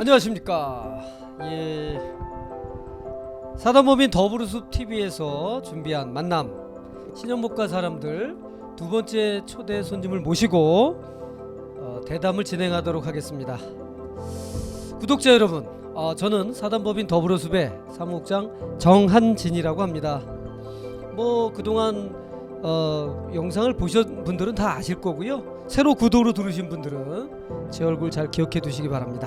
안녕하십니까. 예, 사단법인 더불어숲 TV에서 준비한 만남 신형 못 간 사람들 두 번째 초대 손님을 모시고 대담을 진행하도록 하겠습니다. 구독자 여러분, 저는 사단법인 더불어숲의 사무국장 정한진이라고 합니다. 뭐 그동안 영상을 보신 분들은 다 아실 거고요. 새로 구독으로 들으신 분들은 제 얼굴 잘 기억해 두시기 바랍니다.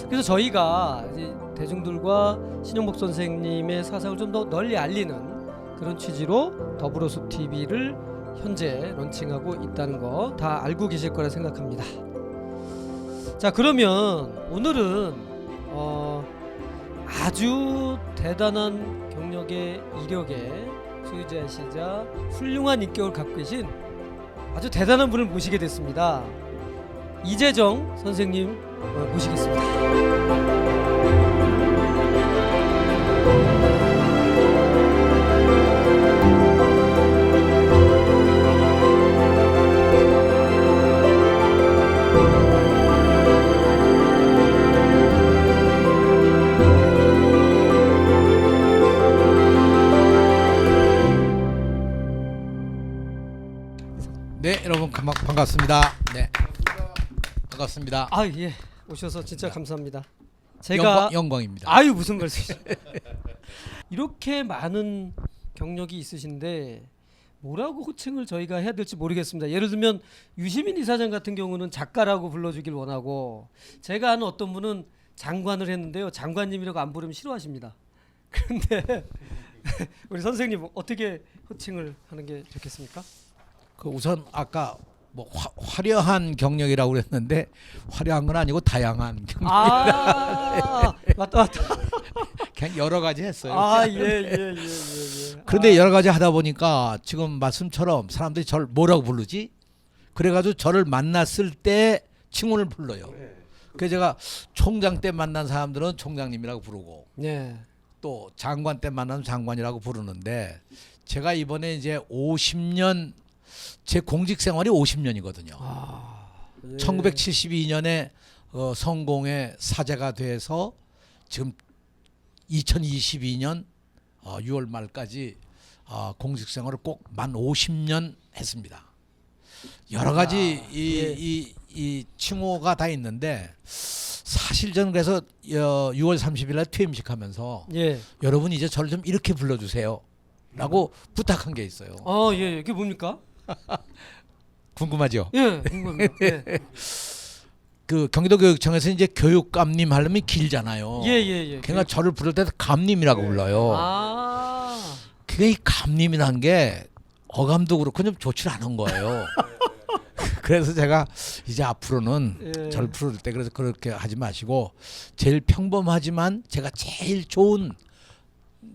그래서 저희가 이제 대중들과 신영복 선생님의 사상을 좀 더 널리 알리는 그런 취지로 더불어숲 TV를 현재 런칭하고 있다는 거 다 알고 계실 거라 생각합니다. 자, 그러면 오늘은 아주 대단한 경력의 이력의 소유자이시자 훌륭한 인격을 갖고 계신 아주 대단한 분을 모시게 됐습니다. 이재정 선생님 모시겠습니다. 네, 여러분 반갑습니다. 네, 반갑습니다. 아, 예, 오셔서 진짜 감사합니다. 제가 영광입니다. 아유, 무슨 말씀이세요? 이렇게 많은 경력이 있으신데 뭐라고 호칭을 저희가 해야 될지 모르겠습니다. 예를 들면 유시민 이사장 같은 경우는 작가라고 불러주길 원하고, 제가 아는 어떤 분은 장관을 했는데요, 장관님이라고 안 부르면 싫어하십니다. 그런데 우리 선생님 어떻게 호칭을 하는 게 좋겠습니까? 그 우선 아까 뭐 화려한 경력이라고 그랬는데 화려한 건 아니고 다양한 경력. 아, 맞다. 그냥 여러 가지 했어요. 아, 예. 그런데 여러 가지 하다 보니까 지금 말씀처럼 사람들이 저를 뭐라고 부르지? 그래가지고 저를 만났을 때 칭호를 불러요. 그래서 제가 총장 때 만난 사람들은 총장님이라고 부르고, 네. 또 장관 때 만나면 장관이라고 부르는데, 제가 이번에 이제 50년 제 공직 생활이 50년이거든요. 예. 1972년에 성공의 사제가 돼서 지금 2022년 6월 말까지 공직 생활을 꼭 만 50년 했습니다. 여러 가지 이 칭호가 다 있는데, 사실 저는 그래서 6월 30일 날 퇴임식하면서 예. 여러분 이제 저를 좀 이렇게 불러주세요라고 부탁한 게 있어요. 예. 이게 뭡니까? 궁금하죠? 예, 궁금합니다. 예. 그 경기도교육청에서 이제 교육감님 하려면 길잖아요. 예. 그러니까 저를 부를 때 감님이라고 불러요. 아. 그게 이 감님이란 게 어감도 그렇고 좀 좋지 않은 거예요. 그래서 제가 이제 앞으로는 예. 저를 부를 때 그래서 그렇게 하지 마시고, 제일 평범하지만 제가 제일 좋은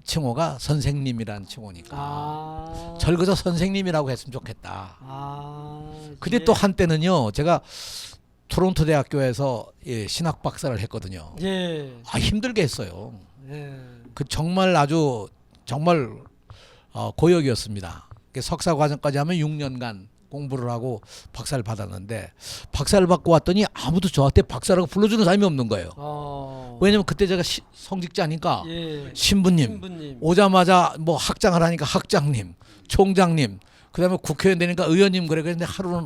칭호가 선생님이란 칭호니까 저를 그저 선생님이라고 했으면 좋겠다. 근데 예. 또 한때는요, 제가 토론토 대학교에서 신학 박사를 했거든요. 예. 힘들게 했어요. 예. 그 정말 고역이었습니다. 석사 과정까지 하면 6년간 공부를 하고 박사를 받았는데, 박사를 받고 왔더니 아무도 저한테 박사라고 불러주는 사람이 없는 거예요. 왜냐면 그때 제가 성직자니까 예. 신부님, 오자마자 뭐 학장을 하니까 학장님, 총장님, 그다음에 국회의원 되니까 의원님, 그랬는데 하루는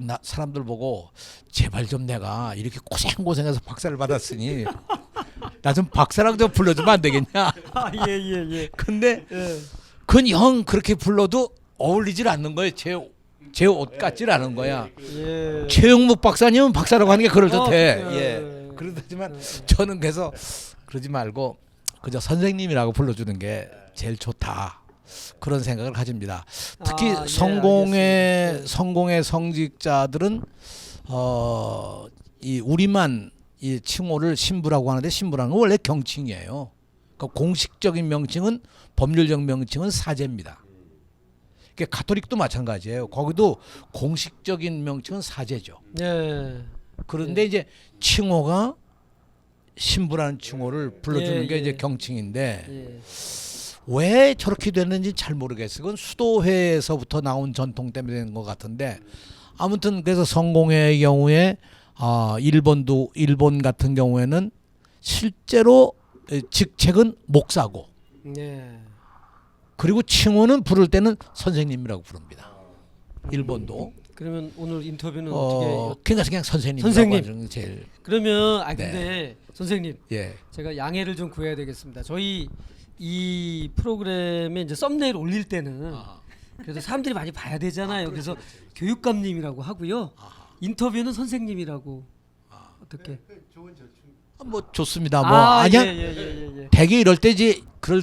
나 사람들 보고 제발 좀 내가 이렇게 고생해서 박사를 받았으니 나 좀 박사라고 좀 불러주면 안 되겠냐. 예. 근데 예. 그건 영 그렇게 불러도 어울리질 않는 거예요. 제 옷 같질 않은 거야. 예. 최영묵 박사님은 박사라고 하는 게 그럴듯해. 예. 그렇지만 저는 그래서 그러지 말고 그저 선생님이라고 불러주는 게 제일 좋다, 그런 생각을 가집니다. 특히 예, 성공의 성직자들은 이 우리만 이 칭호를 신부라고 하는데, 신부라는 건 원래 경칭이에요. 그러니까 공식적인 명칭은, 법률적 명칭은 사제입니다. 가톨릭도 마찬가지예요. 거기도 공식적인 명칭은 사제죠. 예. 그런데 이제 칭호가 신부라는 칭호를 불러주는 게 이제 경칭인데, 예. 왜 저렇게 됐는지 잘 모르겠어요. 그건 수도회에서부터 나온 전통 때문에 된 것 같은데, 아무튼 그래서 성공회의 경우에 일본 같은 경우에는 실제로 직책은 목사고 네. 그리고 칭호는 부를 때는 선생님이라고 부릅니다. 일본도. 그러면 오늘 인터뷰는 어떻게? 그냥 선생님. 선생님. 제일. 그러면 네. 근데 선생님, 예. 제가 양해를 좀 구해야 되겠습니다. 저희 이 프로그램에 이제 썸네일 올릴 때는 그래도 사람들이 많이 봐야 되잖아요. 그래서 교육감님이라고 하고요. 인터뷰는 선생님이라고. 어떻게? 뭐 좋습니다. 뭐 아니야. 예. 대개 그럴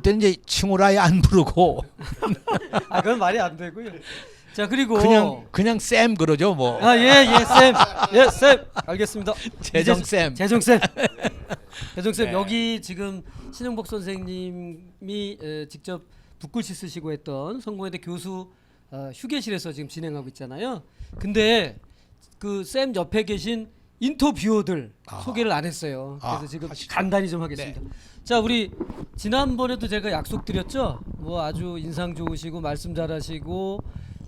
때 이제 칭호를 아예 안 부르고 그건 말이 안 되고요. 자, 그리고 그냥 쌤 그러죠, 뭐. 쌤. 알겠습니다. 재정 쌤. 재정 쌤. 네. 여기 지금 신영복 선생님이 직접 붓글씨 쓰시고 했던 성공회대 교수 휴게실에서 지금 진행하고 있잖아요. 근데 그 쌤 옆에 계신 인터뷰어들 소개를 안 했어요. 그래서 지금 하시죠. 간단히 좀 하겠습니다. 네. 자, 우리 지난번에도 제가 약속드렸죠. 뭐 아주 인상 좋으시고 말씀 잘하시고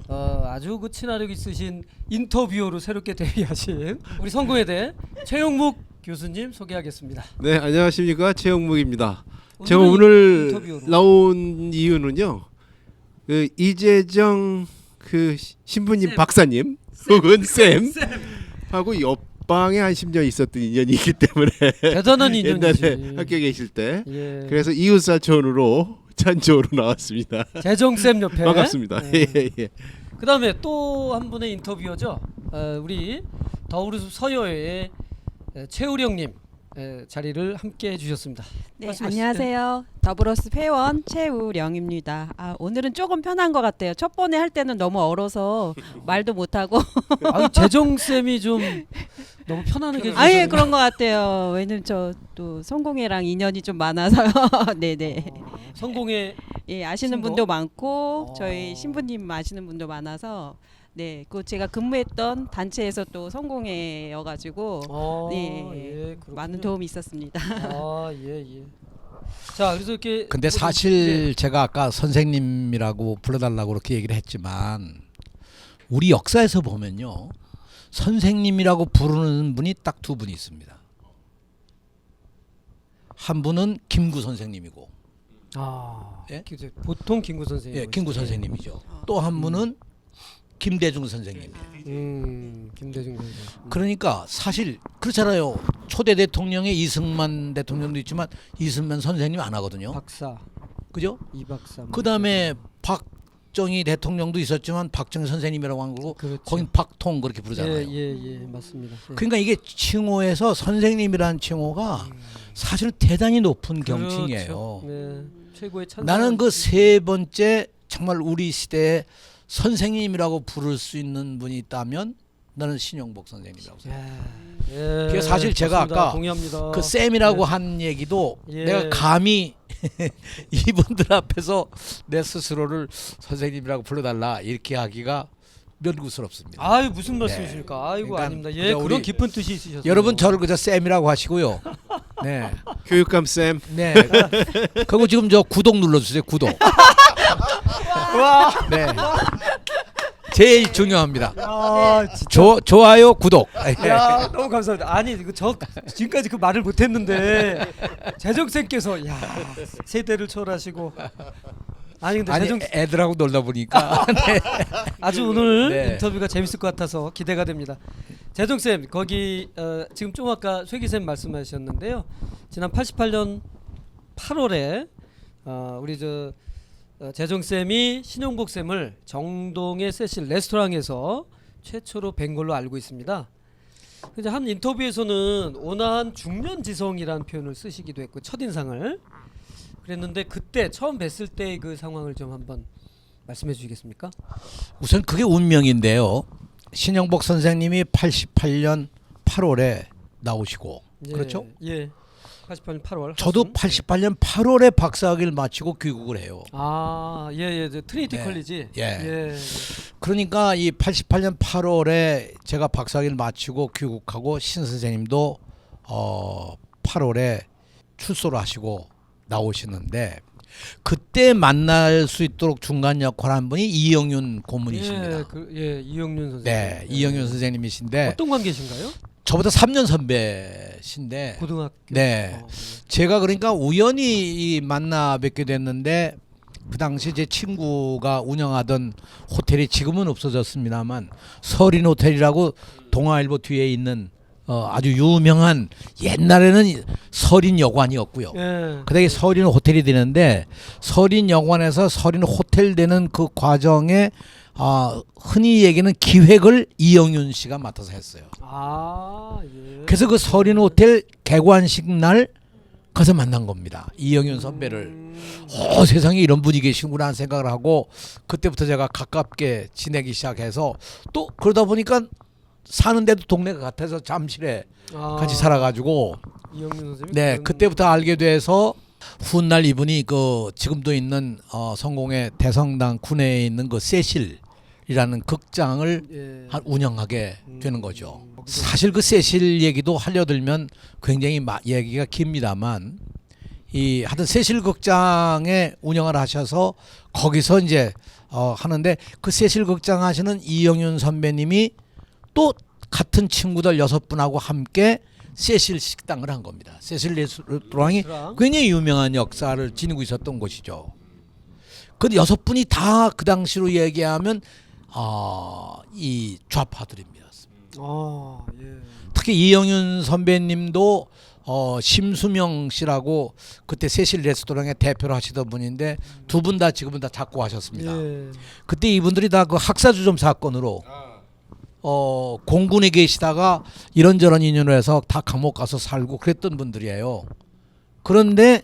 아주 그 친화력 있으신 인터뷰어로 새롭게 데뷔하신 우리 성공회대 최용묵 교수님 소개하겠습니다. 네, 안녕하십니까, 최영묵입니다. 제가 오늘은 오늘 인터뷰어로. 나온 이유는요, 그 이재정 그 신부님 쌤. 박사님 혹은 쌤 하고 옆방에 한 10년 있었던 인연이 있기 때문에 대단한 인연이지. 옛날에 학교에 계실 때 예. 그래서 이웃사촌으로 찬조로 나왔습니다. 재정 쌤 옆에 반갑습니다. 예. 예. 그다음에 또 한 분의 인터뷰어죠. 우리 더우르숲 서여의 최우령님 자리를 함께 해주셨습니다. 네, 말씀하시죠. 안녕하세요. 더불어숲 회원 최우령입니다. 오늘은 조금 편한 것 같아요. 첫 번에 할 때는 너무 얼어서 말도 못하고. 재정 쌤이 좀 너무 편안하게. 아예 그런 것 같아요. 왜냐면 저 또 성공회랑 인연이 좀 많아서요. 네네. 성공회 예, 아시는 신부? 분도 많고 어. 저희 신부님 아시는 분도 많아서 네, 그 제가 근무했던 단체에서 또 성공회여가지고 네, 그렇군요. 많은 도움이 있었습니다. 예. 자, 그래서 이렇게. 근데 사실 제가 아까 선생님이라고 불러달라고 그렇게 얘기를 했지만 우리 역사에서 보면요, 선생님이라고 부르는 분이 딱 두 분이 있습니다. 한 분은 김구 선생님이고, 예? 보통 김구 선생님. 예, 김구 선생님이죠. 또 한 분은 김대중 선생님. 김대중 선생. 그러니까 사실 그렇잖아요. 초대 대통령에 이승만 대통령도 있지만 이승만 선생님 안 하거든요. 박사, 그죠? 이 박사. 그 다음에 박정희 대통령도 있었지만 박정희 선생님이라고 한 거고, 그렇죠. 거긴 박통 그렇게 부르잖아요. 예, 맞습니다. 예. 그러니까 이게 칭호에서 선생님이라는 칭호가 사실 대단히 높은 경칭이에요. 그렇죠. 네, 최고의 찬. 나는 그 세 번째 정말 우리 시대에 선생님이라고 부를 수 있는 분이 있다면 나는 신영복 선생님이라고 생각해요. 그게 사실 제가 맞습니다. 아까 동의합니다. 그 쌤이라고 네. 한 얘기도 예. 내가 감히 이분들 앞에서 내 스스로를 선생님이라고 불러달라 이렇게 하기가 면구스럽습니다. 아유, 무슨 말씀이십니까? 아이고, 그러니까 아닙니다. 예, 그냥 그런 우리 깊은 뜻이 있으셨어요. 여러분 저를 그저 쌤이라고 하시고요. 네, 교육감 쌤. 네. 그리고 지금 저 구독 눌러주세요. 구독. 와, 네. 제일 중요합니다. 진짜. 좋아요, 구독. 야, 너무 감사합니다. 아니, 저 지금까지 그 말을 못했는데 재정 쌤께서 야, 세대를 초월하시고. 아니 근데 아니 재정 애들하고 놀다 보니까 네. 아주 오늘 네. 인터뷰가 재밌을 것 같아서 기대가 됩니다. 재정 쌤, 거기 지금 좀 아까 쇠기 쌤 말씀하셨는데요. 지난 88년 8월에 우리 재정 쌤이 신용복 쌤을 정동의 세실 레스토랑에서 최초로 뵌 걸로 알고 있습니다. 이제 한 인터뷰에서는 온화한 중년지성이라는 표현을 쓰시기도 했고 첫인상을 그랬는데 그때 처음 뵀을 때 그 상황을 좀 한번 말씀해 주시겠습니까? 우선 그게 운명인데요. 신영복 선생님이 88년 8월에 나오시고, 예, 그렇죠? 예. 88년 8월. 저도 하순. 88년 8월에 박사학위를 마치고 귀국을 해요. 예. 트리니티 네. 컬리지. 예. 그러니까 이 88년 8월에 제가 박사학위를 마치고 귀국하고 신 선생님도 8월에 출소를 하시고 나오시는데 그때 만날 수 있도록 중간 역할을 한 분이 이영윤 고문이십니다. 이영윤 선생님. 네, 이영윤 선생님이신데 어떤 관계신가요? 저보다 3년 선배신데 고등학교. 네. 제가 그러니까 우연히 이 만나 뵙게 됐는데 그 당시 제 친구가 운영하던 호텔이 지금은 없어졌습니다만 서린 호텔이라고 동아일보 뒤에 있는 아주 유명한 옛날에는 서린 여관이었고요. 예. 그다음에 서린 호텔이 되는데 서린 여관에서 서린 호텔 되는 그 과정에 흔히 얘기는 기획을 이영윤 씨가 맡아서 했어요. 아, 예. 그래서 그 서린 호텔 개관식 날 가서 만난 겁니다. 이영윤 선배를. 세상에 이런 분이 계시구나 하는 생각을 하고 그때부터 제가 가깝게 지내기 시작해서 또 그러다 보니까 사는 데도 동네가 같아서 잠실에 같이 살아가지고 이영민 선생님. 네 그때부터 알게 돼서 훗날 이분이 그 지금도 있는 성공의 대성당 군내에 있는 그 세실이라는 극장을 예. 운영하게 되는 거죠. 사실 그 세실 얘기도 하려들면 굉장히 얘기가 깁니다만 이 하여튼 세실 극장에 운영을 하셔서 거기서 이제 하는데 그 세실 극장 하시는 이영윤 선배님이 또 같은 친구들 6분하고 함께 세실 식당을 한 겁니다. 세실 레스토랑이 굉장히 유명한 역사를 지니고 있었던 곳이죠. 그 6분이 다 그 당시로 얘기하면 이 좌파들입니다. 예. 특히 이영윤 선배님도 심수명 씨라고 그때 세실 레스토랑의 대표를 하시던 분인데 두 분 다 지금은 다 작고하셨습니다. 예. 그때 이분들이 다 그 학사주점 사건으로 공군에 계시다가 이런저런 인연을 해서 다 감옥 가서 살고 그랬던 분들이에요. 그런데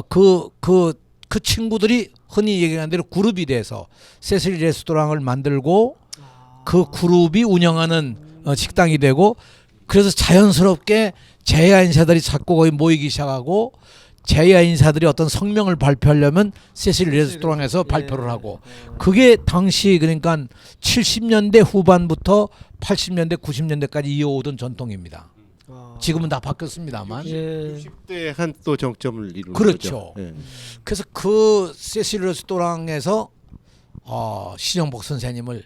그 친구들이 흔히 얘기하는 대로 그룹이 돼서 세실 레스토랑을 만들고 그 그룹이 운영하는 식당이 되고 그래서 자연스럽게 제야 인사들이 자꾸 거기 모이기 시작하고 제야 인사들이 어떤 성명을 발표하려면 세실 레스토랑에서 발표를 하고 그게 당시 그러니까 70년대 후반부터 80년대 90년대까지 이어오던 전통입니다. 지금은 다 바뀌었습니다만. 예. 60대 한 또 정점을 이루는 그렇죠. 거죠. 예. 그래서 그 세실 레스토랑에서 신영복 선생님을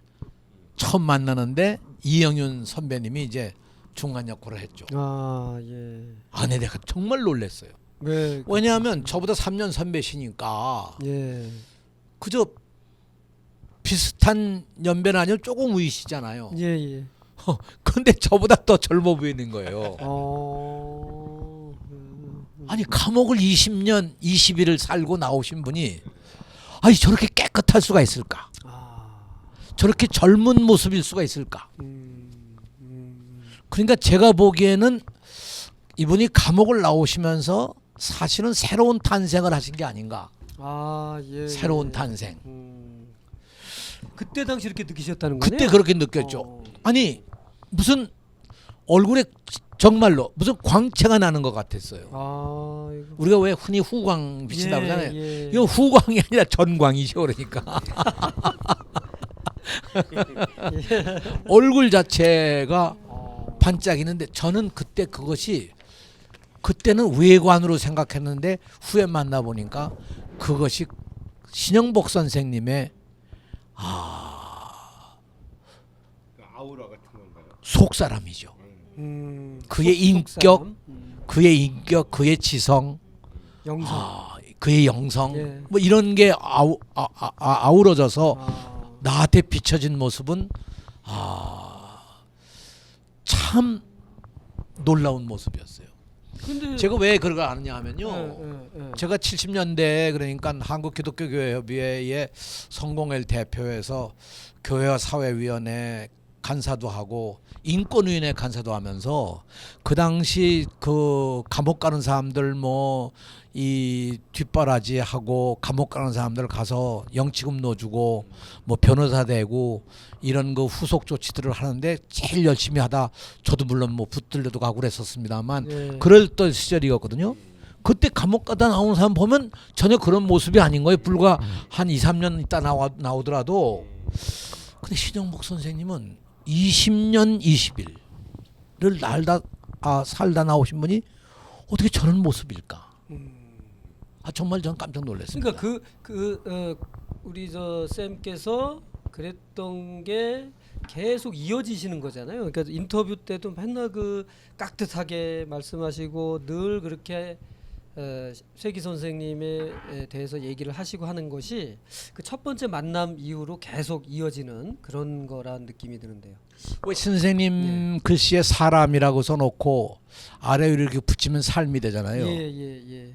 처음 만나는데 이영윤 선배님이 이제 중간 역할을 했죠. 예. 내가 정말 놀랐어요. 네. 왜냐하면 저보다 3년 선배시니까 예. 그저 비슷한 연배는 아니고 조금 위시잖아요. 예, 예. 근데 저보다 더 젊어 보이는 거예요. 아니 감옥을 20년, 20일을 살고 나오신 분이 아니 저렇게 깨끗할 수가 있을까? 저렇게 젊은 모습일 수가 있을까? 그러니까 제가 보기에는 이분이 감옥을 나오시면서 사실은 새로운 탄생을 하신 게 아닌가. 예. 새로운 탄생. 그때 당시 이렇게 느끼셨다는 거네요. 그때 그렇게 느꼈죠. 아니 무슨 얼굴에 정말로 무슨 광채가 나는 것 같았어요. 이거. 우리가 왜 흔히 후광 비친다고 예, 하잖아요. 예. 이거 후광이 아니라 전광이죠. 그러니까 얼굴 자체가 반짝이는데 저는 그때 그때는 외관으로 생각했는데 후에 만나보니까 그것이 신영복 선생님의 아우라 같은 건가요? 속사람이죠. 그의 인격, 그의 인격, 그의 지성, 영성. 그의 영성, 예. 뭐 이런 게 아우러져서 나한테 비춰진 모습은 참 놀라운 모습이었어요. 근데 제가 왜 그걸 아느냐 하면요. 예. 제가 70년대 그러니까 한국기독교교회협의회의 성공회를 대표해서 교회와 사회위원회 간사도 하고 인권위원회 간사도 하면서 그 당시 그 감옥 가는 사람들 뭐 이 뒷바라지 하고 감옥 가는 사람들 가서 영치금 넣어주고 뭐 변호사 되고 이런 그 후속 조치들을 하는데 제일 열심히 하다 저도 물론 뭐 붙들려도 가고 그랬었습니다만 예. 그럴 때 시절이었거든요. 그때 감옥 가다 나오는 사람 보면 전혀 그런 모습이 아닌 거예요. 불과 한 2, 3년 있다 나오더라도. 근데 신영복 선생님은 20년 20일을 살다 나오신 분이 어떻게 저런 모습일까? 정말 전 깜짝 놀랐습니다. 그러니까 우리 저 쌤께서 그랬던 게 계속 이어지시는 거잖아요. 그러니까 인터뷰 때도 맨날 그 깍듯하게 말씀하시고 늘 그렇게 쇠기 선생님에 대해서 얘기를 하시고 하는 것이 그 첫 번째 만남 이후로 계속 이어지는 그런 거란 느낌이 드는데요. 왜 선생님 글씨에 사람이라고 써놓고 아래 위로 이렇게 붙이면 삶이 되잖아요. 예.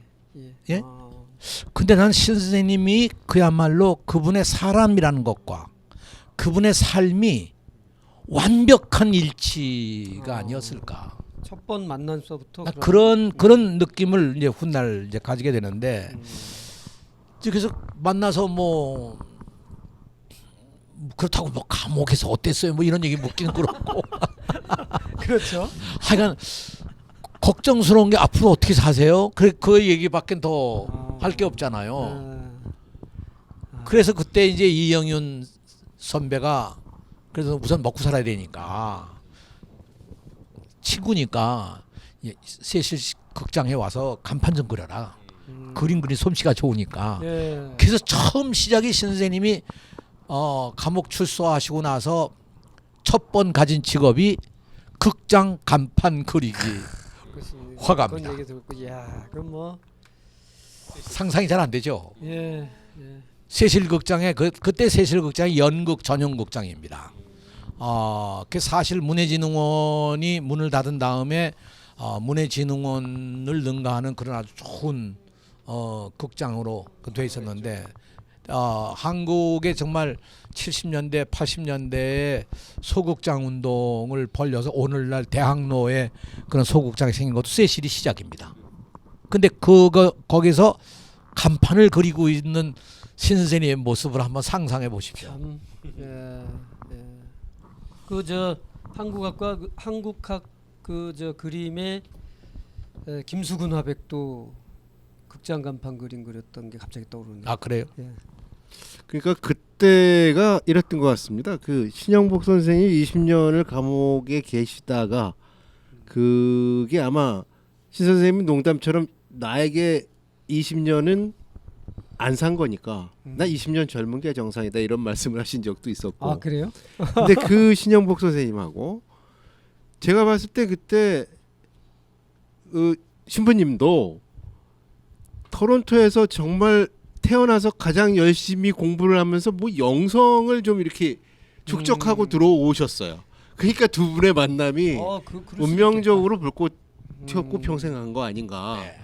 예? 아, 근데 난 선생님이 그야말로 그분의 사람이라는 것과 그분의 삶이 완벽한 일치가 아니었을까. 첫 번 만남서부터 난 그런 느낌을 이제 훗날 이제 가지게 되는데 이제 그래서 만나서 뭐 그렇다고 뭐 감옥에서 어땠어요 뭐 이런 얘기 묻기는 그렇고 그렇죠. 하여간 걱정스러운 게 앞으로 어떻게 사세요? 그 얘기밖에 더 할 게 없잖아요. 그래서 그때 이제 이영윤 선배가 그래서 우선 먹고 살아야 되니까 친구니까 세실 극장에 와서 간판 좀 그려라. 그림 그린 솜씨가 좋으니까. 예. 그래서 처음 시작이 선생님이 감옥 출소하시고 나서 첫 번 가진 직업이 극장 간판 그리기. 화가입니다. 그런 얘기 듣고 야, 그럼 뭐 상상이 잘 안 되죠. 예. 세실극장에 그때 세실극장이 연극 전용 극장입니다. 그 사실 문예진흥원이 문을 닫은 다음에 문예진흥원을 능가하는 그런 아주 좋은 극장으로 돼 있었는데 한국에 정말 70년대 80년대에 소극장 운동을 벌려서 오늘날 대학로에 그런 소극장이 생긴 것도 세실이 시작입니다. 근데 거기서 간판을 그리고 있는 신 선생님의 모습을 한번 상상해 보십시오. 참, 그저 한국학 그저 그림에 김수근 화백도 극장 간판 그림 그렸던 게 갑자기 떠오르네요. 아 그래요? 예. 그러니까 그때가 이랬던 것 같습니다. 그 신영복 선생이 20년을 감옥에 계시다가 그게 아마 신 선생님은 농담처럼 나에게 20년은 안 산 거니까 나 20년 젊은 게 정상이다 이런 말씀을 하신 적도 있었고. 아 그래요? 근데 그 신영복 선생님하고 제가 봤을 때 그때 신부님도 토론토에서 정말 태어나서 가장 열심히 공부를 하면서 뭐 영성을 좀 이렇게 축적하고 들어오셨어요. 그러니까 두 분의 만남이 그럴 수 운명적으로 불꽃 튀었고 평생 한 거 아닌가. 네.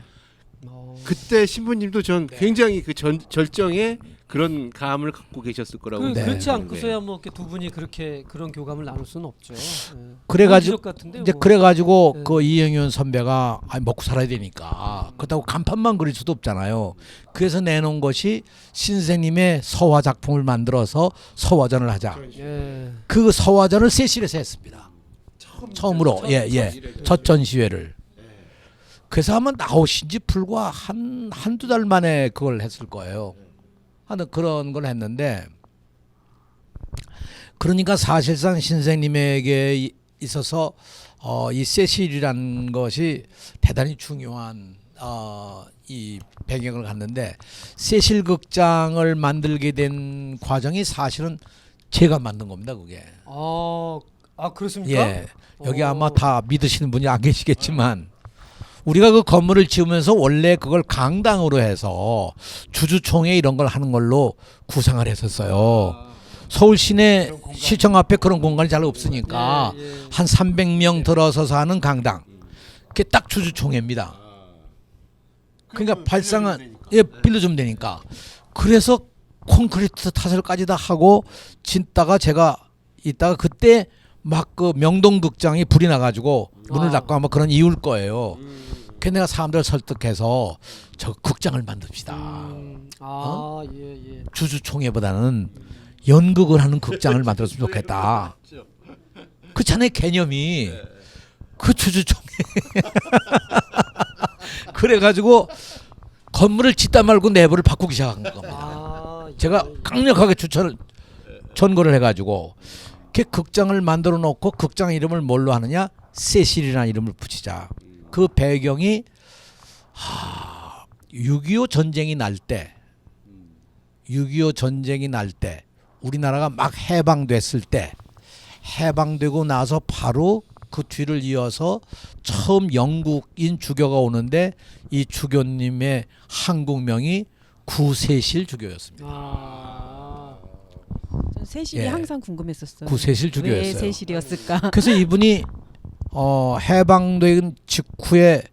그때 신부님도 전 굉장히 그 절정에 그런 감을 갖고 계셨을 거라고. 네. 그렇지 생각하는데. 않고서야 뭐 이렇게 두 분이 그렇게 그런 교감을 나눌 수는 없죠. 예. 그래가지고 기적 같은데 이제 뭐. 그래가지고 네. 그 이영윤 선배가 먹고 살아야 되니까 그렇다고 간판만 그릴 수도 없잖아요. 그래서 내놓은 것이 신생님의 서화 작품을 만들어서 서화전을 하자. 예. 그 서화전을 세실에서 했습니다. 처음으로 첫 전시회를. 그래서 아마 나오신 지 불과 한두 달 만에 그걸 했을 거예요. 하는 그런 걸 했는데 그러니까 사실상 신생님에게 있어서 이 세실이라는 것이 대단히 중요한 이 배경을 갖는데 세실 극장을 만들게 된 과정이 사실은 제가 만든 겁니다. 그게. 그렇습니까? 예. 여기 아마 다 믿으시는 분이 안 계시겠지만 우리가 그 건물을 지으면서 원래 그걸 강당으로 해서 주주총회 이런 걸 하는 걸로 구상을 했었어요. 서울 시내 시청 앞에 그런 공간이 잘 없으니까 한 300명 들어서서 하는 강당. 그게 딱 주주총회입니다. 그러니까 발상은 빌려주면 되니까. 그래서 콘크리트 타설까지 다 하고 짓다가 제가 있다가 그때 막 그 명동극장이 불이 나가지고 문을 닫고 아마 그런 이유일 거예요. 그래서 내가 사람들을 설득해서 저 극장을 만듭시다. 예. 주주총회보다는 연극을 하는 극장을 만들었으면 좋겠다. 그렇잖아요 개념이. 그 주주총회. 그래가지고 건물을 짓다 말고 내부를 바꾸기 시작한 겁니다. 제가 강력하게 전거를 해가지고 그 극장을 만들어 놓고 극장 이름을 뭘로 하느냐? 세실이라는 이름을 붙이자. 그 배경이 6.25 전쟁이 날 때 6.25 전쟁이 날 때 우리나라가 막 해방됐을 때 해방되고 나서 바로 그 뒤를 이어서 처음 영국인 주교가 오는데 이 주교님의 한국명이 구세실 주교였습니다. 전 세실이 예. 항상 궁금했었어요. 구세실 왜 주교였어요. 세실이었을까? 그래서 이분이 해방된 직후에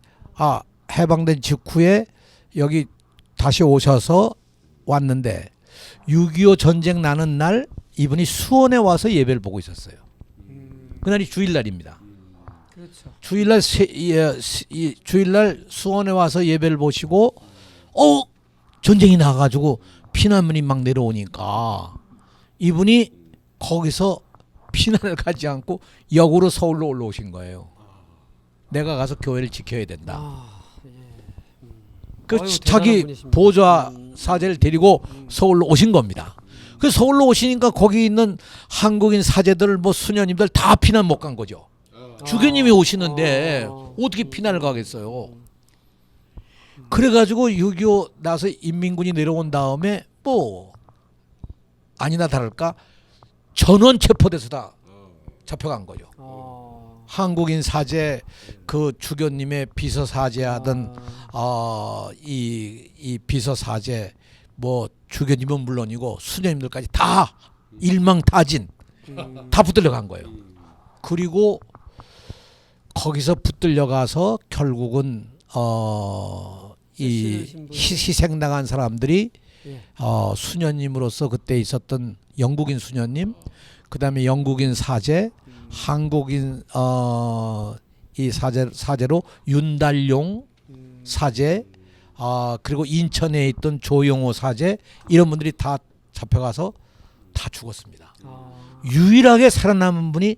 여기 다시 오셔서 왔는데 6.25 전쟁 나는 날 이분이 수원에 와서 예배를 보고 있었어요. 그날이 주일날입니다. 그렇죠. 주일날 수원에 와서 예배를 보시고 전쟁이 나가지고 피난민이 막 내려오니까 이분이 거기서 피난을 가지 않고 역으로 서울로 올라오신 거예요. 내가 가서 교회를 지켜야 된다. 그 아유, 자기 대단한 분이십니다. 보좌 사제를 데리고 서울로 오신 겁니다. 그 서울로 오시니까 거기 있는 한국인 사제들 뭐 수녀님들 다 피난 못 간 거죠. 주교님이 오시는데 어떻게 피난을 가겠어요. 그래가지고 6.25 나서 인민군이 내려온 다음에 뭐 아니나 다를까 전원 체포돼서 다 잡혀간 거죠. 한국인 사제 그 주교님의 비서 사제하던 이 비서 사제 뭐 주교님은 물론이고 수녀님들까지 다 일망타진 다 붙들려 간 거예요. 그리고 거기서 붙들려 가서 결국은 이 희생당한 사람들이 예. 수녀님으로서 그때 있었던 영국인 수녀님, 그다음에 영국인 사제, 한국인 이 사제로 윤달용 사제, 그리고 인천에 있던 조용호 사제 이런 분들이 다 잡혀가서 다 죽었습니다. 유일하게 살아남은 분이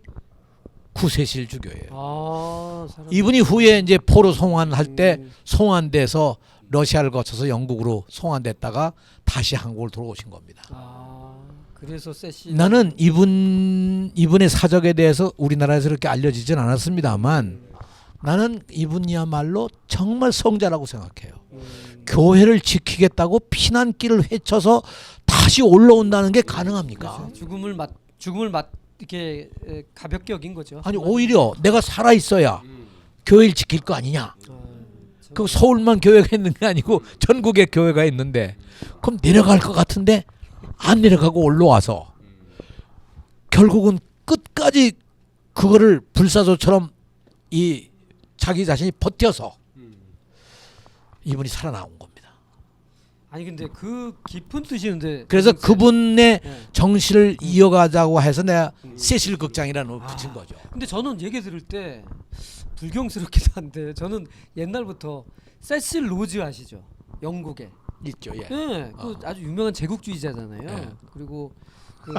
구세실 주교예요. 이분이 후에 이제 포로 송환할 때 송환돼서 러시아를 거쳐서 영국으로 송환됐다가 다시 한국으로 돌아오신 겁니다. 그래서 세시 나는 이분의 사적에 대해서 우리나라에서 그렇게 알려지진 않았습니다만 나는 이분이야말로 정말 성자라고 생각해요. 교회를 지키겠다고 피난길을 헤쳐서 다시 올라온다는 게 가능합니까? 그렇죠. 죽음을 이렇게 가볍게 여긴 거죠. 아니 오히려 내가 살아 있어야 교회를 지킬 거 아니냐. 그 서울만 교회가 있는 게 아니고 전국에 교회가 있는데 그럼 내려갈 것 같은데 안 내려가고 올라와서 결국은 끝까지 그거를 불사조처럼 이 자기 자신이 버텨서 이분이 살아나온 겁니다. 아니 근데 그 깊은 뜻이는데 그래서 그분의 네. 정신을 이어가자고 해서 내가 세실 극장이라는 걸 붙인 거죠. 근데 저는 얘기 들을 때 불경스럽기도 한데 저는 옛날부터 세실 로즈 아시죠? 영국에. 있죠. 예. 네, 그 아주 유명한 제국주의자잖아요. 예. 그리고 그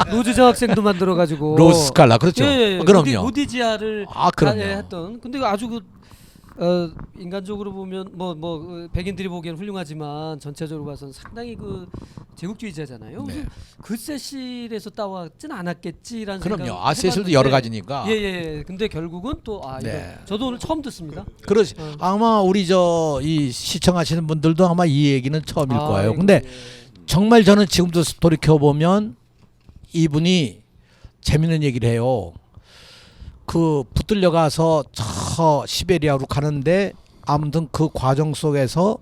로즈 장학생도 만들어 가지고 로스 스칼라 그렇죠. 그럼요. 로디지아를 그럼요. 했던. 근데 아주 인간적으로 보면 뭐 백인들이 보기에는 훌륭하지만 전체적으로 봐서는 상당히 그 제국주의자잖아요. 네. 그 세실에서 따왔진 않았겠지라는 그럼요. 생각. 세실도 여러 가지니까. 예. 근데 결국은 또 네. 이거 저도 오늘 처음 듣습니다. 그렇지. 아마 우리 이 시청하시는 분들도 아마 이 얘기는 처음일 거예요. 근데 정말 저는 지금도 돌이켜 보면 이분이 재밌는 얘기를 해요. 그 붙들려 가서 저 시베리아로 가는데 아무튼 그 과정 속에서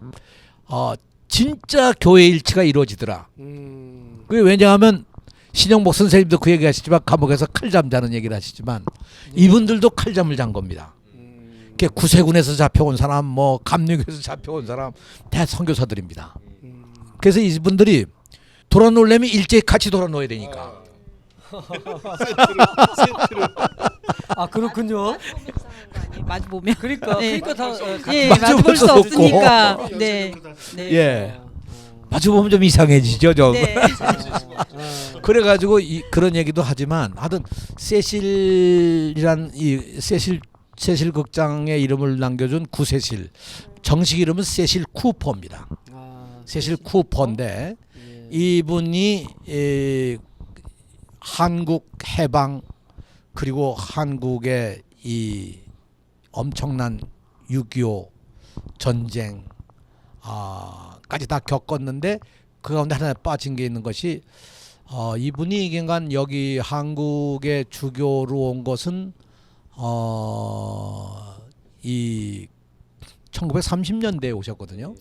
진짜 교회 일치가 이루어지더라. 그게 왜냐하면 신영복 선생님도 그 얘기 하시지만 감옥에서 칼잠자는 얘기를 하시지만 이분들도 칼잠을 잔 겁니다. 구세군에서 잡혀온 사람, 뭐 감리교에서 잡혀온 사람 다 선교사들입니다. 그래서 이분들이 돌아놓으려면 일제히 같이 돌아놓아야 되니까. 그렇군요. 마주 보면 그러니까 다 예, 마주 마주 볼 볼 수 수 없으니까. 네. 예. 마주 보면 좀 이상해지죠, 저. 네. 그래가지고 그런 얘기도 하지만 하여튼 세실이란 이 세실 극장의 이름을 남겨준 구세실 정식 이름은 세실 쿠퍼입니다. 세실 쿠퍼인데 이분이 한국 해방 그리고 한국의 이 엄청난 6.25 전쟁 까지 다 겪었는데 그 가운데 하나 빠진 게 있는 것이 이분이 그러니까 여기 한국에 주교로 온 것은 이 1930년대에 오셨거든요.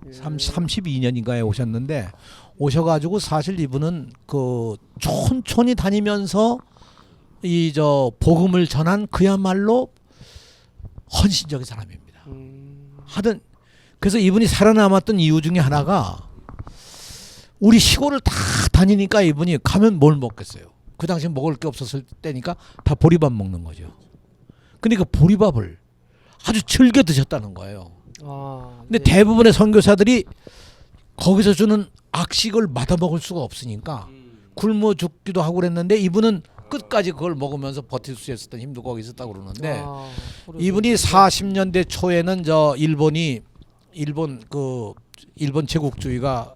예. 32년인가에 오셨는데 오셔가지고 사실 이분은 그 촌촌이 다니면서 이 저 복음을 전한 그야말로 헌신적인 사람입니다. 하여튼 그래서 이분이 살아남았던 이유 중에 하나가 우리 시골을 다 다니니까 이분이 가면 뭘 먹겠어요. 그 당시 먹을 게 없었을 때니까 다 보리밥 먹는 거죠. 근데 그 보리밥을 아주 즐겨 드셨다는 거예요. 근데 네. 대부분의 선교사들이 거기서 주는 악식을 받아 먹을 수가 없으니까 굶어 죽기도 하고 그랬는데 이분은 끝까지 그걸 먹으면서 버틸 수 있었던 힘도 거기 있었다고 그러는데 이분이 40년대 초에는 일본 제국주의가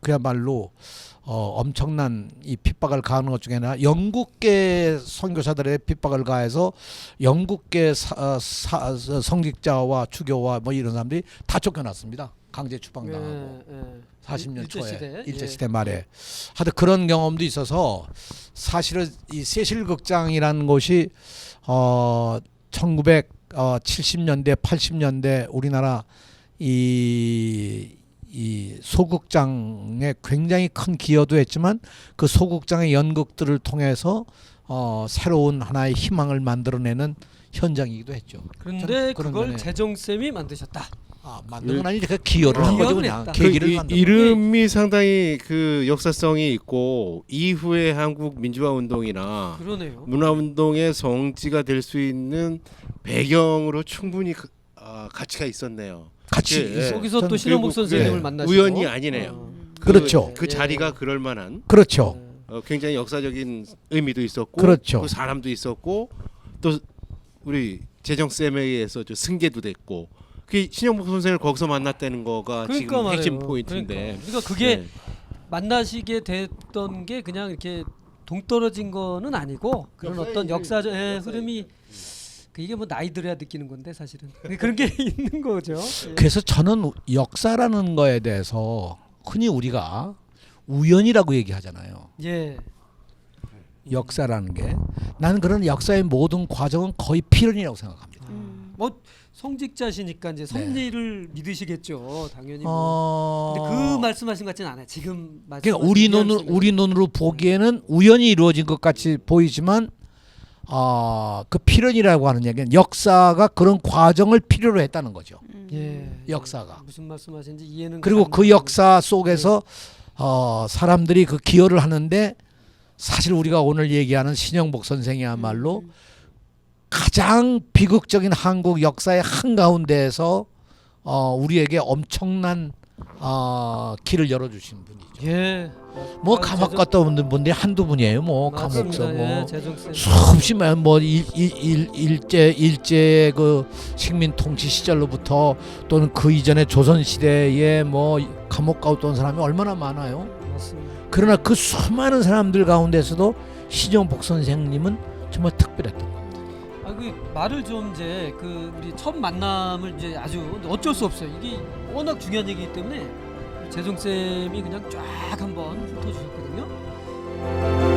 그야말로 엄청난 이 핍박을 가하는 것 중에 하나 영국계 선교사들의 핍박을 가해서 영국계 성직자와 주교와 뭐 이런 사람들이 다 쫓겨났습니다. 강제 추방당하고 40년 초에 일제시대 말에 하여튼 그런 경험도 있어서 사실은 이 세실극장이라는 곳이 1970년대 80년대 우리나라 이 소극장에 굉장히 큰 기여도 했지만 그 소극장의 연극들을 통해서 새로운 하나의 희망을 만들어내는 현장이기도 했죠. 그런데 그런 그걸 면에 재정쌤이 만드셨다. 만든 건 아니지 그 기여를 한 거죠 그냥 했다. 계기를 그 만든 이름이 상당히 그 역사성이 있고 이후에 한국 민주화 운동이나 그러네요. 문화 운동의 성지가 될 수 있는 배경으로 충분히 가치가 있었네요. 같이 예. 거기서 또 전- 신영복 그리고 선생님을 그게 만나시고 우연이 아니네요. 그렇죠. 그 자리가 그럴 만한 그렇죠. 굉장히 역사적인 의미도 있었고 그렇죠. 그 사람도 있었고 또 우리 재정 쌤에 의해서 좀 승계도 됐고 그 신영복 선생을 거기서 만났다는 거가 그러니까 지금 핵심 말이에요. 포인트인데. 그러니까 그게 네. 만나시게 됐던 게 그냥 이렇게 동떨어진 거는 아니고 그런 역사의 어떤 역사적 역사의 흐름이 이게 뭐 나이 들어야 느끼는 건데 사실은 그런 게 있는 거죠. 예. 그래서 저는 역사라는 거에 대해서 흔히 우리가 우연이라고 얘기하잖아요. 예. 역사라는 게 나는 그런 역사의 모든 과정은 거의 필연이라고 생각합니다. 뭐 성직자시니까 이제 섭리를 믿으시겠죠, 당연히. 뭐. 근데 그 말씀하신 것 같지는 않아요. 지금 그러니까 말씀하신 우리 눈으로 보기에는 우연히 이루어진 것 같이 보이지만 그 필연이라고 하는 얘기는 역사가 그런 과정을 필요로 했다는 거죠. 예. 역사가. 무슨 말씀하시는지 이해는. 그리고 가는 그 역사 속에서 사람들이 그 기여를 하는데 사실 우리가 오늘 얘기하는 신영복 선생이야말로 가장 비극적인 한국 역사의 한가운데에서 우리에게 엄청난 길을 열어주신 분이죠. 예. 뭐 감옥 갔다 온 분들이 한두 분이에요. 뭐 감옥서 뭐 재정쌤. 수없이 뭐 일제 그 식민 통치 시절로부터 또는 그 이전에 조선 시대에 뭐 감옥 갔다 온 사람이 얼마나 많아요. 맞습니다. 그러나 그 수많은 사람들 가운데서도 신영복 선생님은 정말 특별했던 겁니다. 그 말을 좀 이제 그 우리 첫 만남을 이제 아주 어쩔 수 없어요. 이게 워낙 중요한 얘기이기 때문에 재정 쌤이 그냥 쫙 한번 훑어주셨거든요.